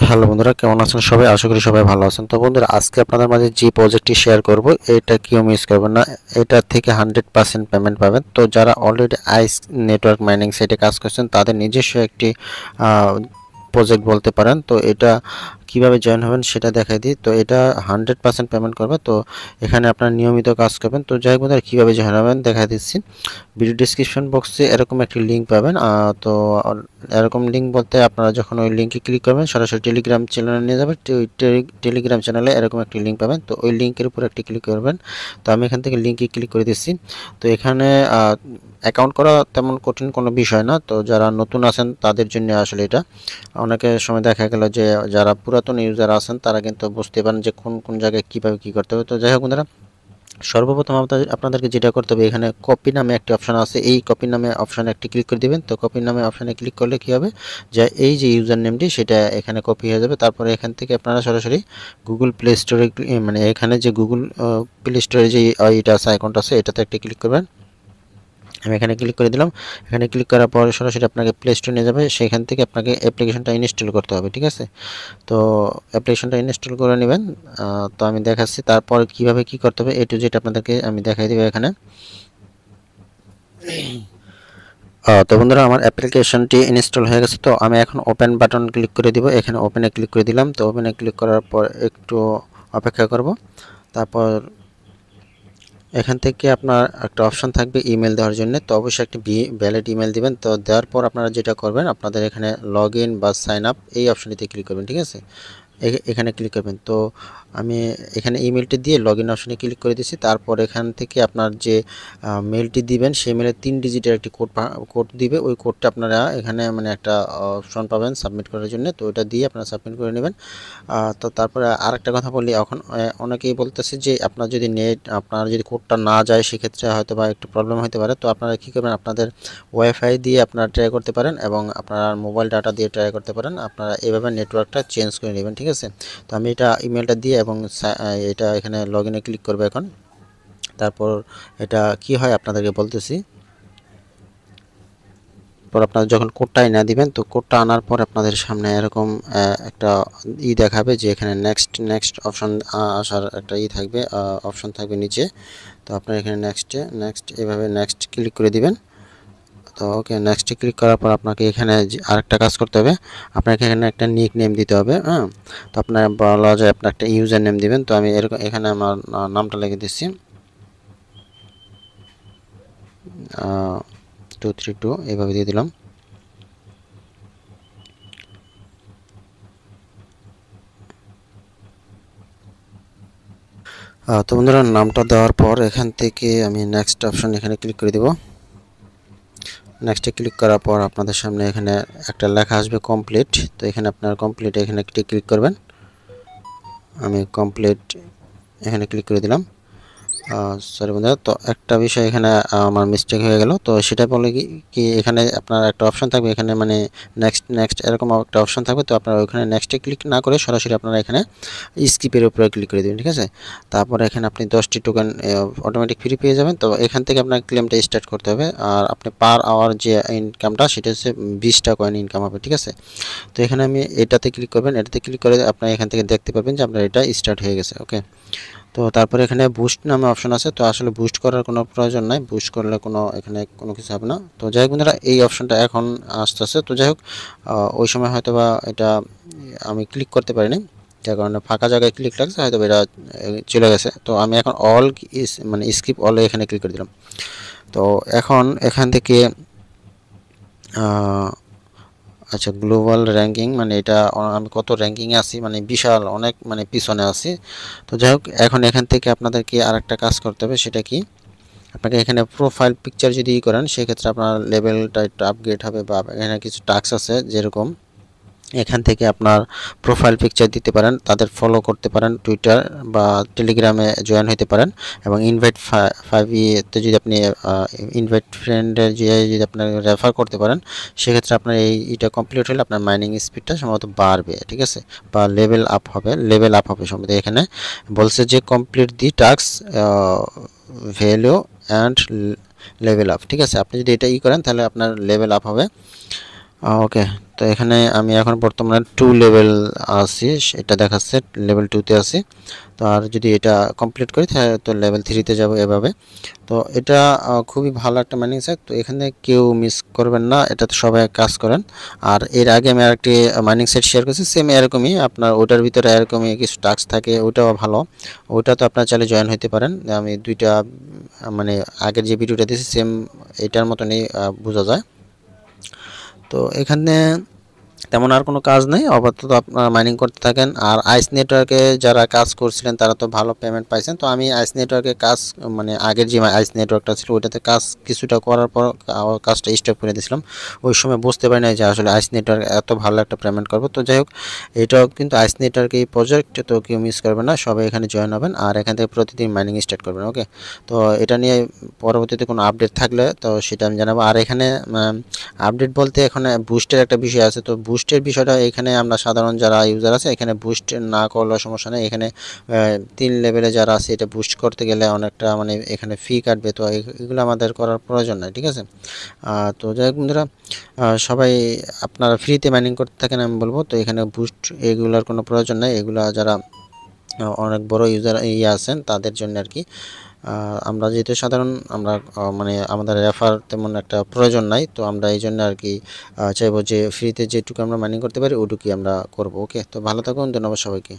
Hello বন্ধুরা, কেমন আছেন সবাই? আশা করি সবাই ভালো আছেন। তো বন্ধুরা, আজকে আপনাদের মাঝে যে প্রজেক্টটি শেয়ার করব, এটা কেউ মিস করবেন না। এটা থেকে 100% পেমেন্ট পাবেন। তো যারা অলরেডি আইস নেটওয়ার্ক মাইনিং সাইটে কাজ করছেন, তাদের নিজস্ব একটি প্রজেক্ট বলতে পারেন। তো এটা কিভাবে জয়েন হবেন সেটা দেখাই দিই। তো এটা 100% পেমেন্ট করবে। তো এখানে আপনারা নিয়মিত কাজ করবেন। তো যাই হোক বন্ধুরা, কীভাবে জয়েন হবেন দেখা দিচ্ছি। ভিডিও ডিসক্রিপশন বক্সে এরকম একটি লিঙ্ক পাবেন। তো এরকম লিঙ্ক বলতে আপনারা যখন ওই লিঙ্কে ক্লিক করবেন সরাসরি টেলিগ্রাম চ্যানেলে নিয়ে যাবেন। টেলিগ্রাম চ্যানেলে এরকম একটি লিঙ্ক পাবেন। তো ওই লিঙ্কের উপর একটি ক্লিক করবেন। তো আমি এখান থেকে লিঙ্কে ক্লিক করে দিচ্ছি। তো এখানে অ্যাকাউন্ট করা তেমন কঠিন কোনো বিষয় না। তো যারা নতুন আছেন তাদের জন্য আসলে এটা অনেকের সময় দেখা গেল যে যারা পুরাতন ইউজার আছেন তারা কিন্তু বুঝতে পারেন যে কোন কোন জায়গায় কীভাবে কী করতে হবে। তো যাই হোক বন্ধুরা, সর্বপ্রথম আপনাদেরকে যেটা করতে হবে, এখানে কপি নামে একটি অপশন আছে। এই কপি নামে অপশানে একটি ক্লিক করে দিবেন। তো কপি নামে অপশানে ক্লিক করলে কী হবে, যে এই যে ইউজার নেমটি সেটা এখানে কপি হয়ে যাবে। তারপরে এখান থেকে আপনারা সরাসরি গুগল প্লে স্টোরে, মানে এখানে যে গুগল প্লে স্টোরে যে এইটা আছে, অ্যাকাউন্ট আছে, এটাতে একটি ক্লিক করবেন। আমি এখানে ক্লিক করে দিলাম। এখানে ক্লিক করার পর সরাসরি আপনাকে প্লে স্টোরে নিয়ে যাবে। সেখান থেকে আপনাকে অ্যাপ্লিকেশনটা ইনস্টল করতে হবে, ঠিক আছে? তো অ্যাপ্লিকেশনটা ইনস্টল করে নেবেন। তো আমি দেখাচ্ছি তারপর কিভাবে কি করতে হবে, টু জেড আপনাদেরকে আমি দেখাই দেবো এখানে। তো বন্ধুরা, আমার অ্যাপ্লিকেশনটি ইনস্টল হয়ে গেছে। তো আমি এখন ওপেন বাটন ক্লিক করে দিব। এখানে ওপেনে ক্লিক করে দিলাম। তো ওপেনে ক্লিক করার পর একটু অপেক্ষা করব। তারপর এখান থেকে আপনার একটা অপশন থাকবে ইমেল দেওয়ার জন্য। তো অবশ্যই একটি ভ্যালিড ইমেল দিবেন। তো দেওয়ার পর আপনারা যেটা করবেন, আপনাদের এখানে লগ ইন বা সাইন আপ এই অপশনটিতে ক্লিক করবেন, ঠিক আছে? এখানে ক্লিক করবেন। তো আমি এখানে ইমেলটি দিয়ে লগ ইন অপশনে ক্লিক করে দিচ্ছি। তারপর এখান থেকে আপনার যে মেলটি দিবেন সেই মেলে 3 ডিজিটের একটি কোড দিবে। ওই কোডটা আপনারা এখানে মানে একটা অপশন পাবেন সাবমিট করার জন্য। তো ওটা দিয়ে আপনারা সাবমিট করে নেবেন। তো তারপরে আরেকটা কথা বলি, এখন অনেকেই বলতেছে যে আপনার যদি কোডটা না যায় সেক্ষেত্রে হয়তো বা একটু প্রবলেম হতে পারে। তো আপনারা কী করবেন, আপনাদের ওয়াইফাই দিয়ে আপনারা ট্রাই করতে পারেন এবং আপনার মোবাইল ডাটা দিয়ে ট্রাই করতে পারেন। আপনারা এভাবে নেটওয়ার্কটা চেঞ্জ করে নেবেন, ঠিক আছে? তো আমি এটা ইমেলটা দিয়ে এবং এটা এখানে লগ ইনে ক্লিক করবো এখন। তারপর এটা কি হয় আপনাদেরকে বলতেছি। আপনারা যখন কোডটা এনে দিবেন, তো কোডটা আনার পর আপনাদের সামনে এরকম একটা দেখাবে যে এখানে নেক্সট অপশন আসার একটা থাকবে, অপশন থাকবে নিচে। তো আপনারা এখানে নেক্সট এভাবে নেক্সট ক্লিক করে দিবেন। তো ওকে, নেক্সটে ক্লিক করার পর আপনাকে এখানে আরেকটা কাজ করতে হবে। আপনাকে এখানে একটা নিক নেম দিতে হবে। তো আপনার বলা যায় আপনার একটা ইউজার নেম দিবেন। তো আমি এরকম এখানে আমার নামটা লিখে দিচ্ছি 232 এইভাবে দিয়ে দিলাম। তো বন্ধুরা, নামটা দেওয়ার পর এখান থেকে আমি নেক্সট অপশন এখানে ক্লিক করে দেব। নেক্সটে ক্লিক করার পর আপনাদের সামনে এখানে একটা লেখা আসবে কমপ্লিট। তো এখানে আপনার কমপ্লিট এখানে একটি ক্লিক করবেন। আমি কমপ্লিট এখানে ক্লিক করে দিলাম। সরি বন্ধুরা, তো একটা বিষয় এখানে আমার মিস্টেক হয়ে গেল। তো সেটা বলে কি এখানে আপনার একটা অপশন থাকবে, এখানে মানে নেক্সট এরকম একটা অপশন থাকবে। তো আপনারা ওইখানে নেক্সটে ক্লিক না করে সরাসরি আপনারা এখানে স্কিপের উপরে ক্লিক করে দেবেন, ঠিক আছে? তারপরে এখানে আপনি 10টি টোকেন অটোমেটিক ফ্রি পেয়ে যাবেন। তো এখান থেকে আপনার ক্লেমটা স্টার্ট করতে হবে। আর আপনি পার আওয়ার যে ইনকামটা সেটা হচ্ছে 20টা কয়েন ইনকাম হবে, ঠিক আছে? তো এখানে আমি এটাতে ক্লিক করবেন। এটাতে ক্লিক করে আপনারা এখান থেকে দেখতে পারবেন যে আপনার এটা স্টার্ট হয়ে গেছে। ওকে, তো তারপরে এখানে বুস্ট নামে অপশন আছে। তো আসলে বুস্ট করার কোনো প্রয়োজন নাই, বুস্ট করলে এখানে কোনো কিছু হবে না। তো যাই হোক বন্ধুরা, এই অপশনটা এখন আসতেছে। তো যাই হোক, ওই সময় হয়তো বা এটা আমি ক্লিক করতে পারিনি, যার কারণে ফাঁকা জায়গায় ক্লিক লাগছে, হয়তো এটা চলে গেছে। তো আমি এখন মানে স্কিপ অল এখানে ক্লিক করে দিলাম। তো এখন এখান থেকে আচ্ছা, গ্লোবাল র্যাঙ্কিং মানে এটা আমি কত র্যাঙ্কিংয়ে আছি, মানে বিশাল অনেক মানে পিছনে আছি। তো যাই হোক, এখন এখান থেকে আপনাদেরকে আরেকটা কাজ করতে হবে। সেটা কি, আপনাকে এখানে প্রোফাইল পিকচার যদি করেন সেক্ষেত্রে আপনার লেভেলটা একটু আপগ্রেড হবে। বা এখানে কিছু টাস্ক আছে, যেরকম এখান থেকে আপনার প্রোফাইল পিকচার দিতে পারেন, তাদের ফলো করতে পারেন, টুইটার বা টেলিগ্রামে জয়েন হতে পারেন এবং ইনভাইট 5 তে যদি আপনি ইনভাইট ফ্রেন্ডের যদি আপনার রেফার করতে পারেন, সেক্ষেত্রে আপনার এইটা কমপ্লিট হলে আপনার মাইনিং স্পিডটা সম্ভবত বাড়বে, ঠিক আছে? বা লেভেল আপ হবে সম্ভবত। এখানে বলছে যে complete the task value and level up, ঠিক আছে? আপনি যদি এটা করেন তাহলে আপনার লেভেল আপ হবে। ওকে, তো এখানে আমি এখন বর্তমানে 2 লেভেল আছি, এটা দেখাচ্ছে লেভেল 2 তে আছি। তো আর যদি এটা কমপ্লিট করি তাহলে তো লেভেল 3 তে যাব এভাবে। তো এটা খুবই ভালো একটা মাইনিং সাইট, তো এখানে কেউ মিস করবেন না, এটাতে সবাই কাজ করেন। আর এর আগে আমি আরেকটি মাইনিং সাইট শেয়ার করেছি, সেম এরকমই আপনার ওটার ভিতরে এরকমই কিছু টাস্ক থাকে, ওটাও ভালো, ওটা তো আপনার চাইলে জয়েন হতে পারেন। আমি দুইটা মানে আগের যে ভিডিওটা দিয়েছি সেম এটার মতনই বোঝা যায়। তো এখানে তেমন আর কোনো কাজ নেই, আপাতত আপনারা মাইনিং করতে থাকেন। আর আইস নেটওয়ার্কে যারা কাজ করছিলেন তারা তো ভালো পেমেন্ট পাইছেন। তো আমি আইস নেটওয়ার্কে কাজ মানে আগের যে আইস নেটওয়ার্কটা ছিল ওইটাতে কাজ কিছুটা করার পর কাজটা স্টপ করে দিয়েছিলাম। ওই সময় বুঝতে পারি না যে আসলে আইস নেটওয়ার্ক এত ভালো একটা পেমেন্ট করবো। তো যাই হোক, এটাও কিন্তু আইস নেটওয়ার্ক এই প্রজেক্ট, তো কেউ মিস করবেন না, সবাই এখানে জয়েন হবেন আর এখান থেকে প্রতিদিন মাইনিং স্টার্ট করবেন। ওকে, তো এটা নিয়ে পরবর্তীতে কোনো আপডেট থাকলে তো সেটা আমি জানাবো। আর এখানে আপডেট বলতে এখানে বুস্টের একটা বিষয় আছে, তো বুস্টের বিষয়টা এখানে আমরা সাধারণ যারা ইউজার আছে এখানে বুস্ট না করলেও সমস্যা নেই। এখানে 3 লেভেলে যারা আছে এটা বুস্ট করতে গেলে অনেকটা মানে এখানে ফি কাটবে, তো এগুলো আমাদের করার প্রয়োজন নাই, ঠিক আছে। তো যাই হোক বন্ধুরা, সবাই আপনারা ফ্রিতে মাইনিং করতে থাকেন আমি বলবো। তো এখানে বুস্ট এগুলোর কোনো প্রয়োজন নাই, এগুলা যারা অনেক বড় ইউজার আছেন তাদের জন্য আর কি। আমরা যেহেতু সাধারণ, আমরা মানে আমাদের রেফার তেমন একটা প্রয়োজন নাই, তো আমরা এই জন্য আর কি চাইবো যে ফ্রিতে যেটুকু আমরা মাইনিং করতে পারি ওটুকুই আমরা করব। ওকে, তো ভালো থাকুন, ধন্যবাদ সবাইকে।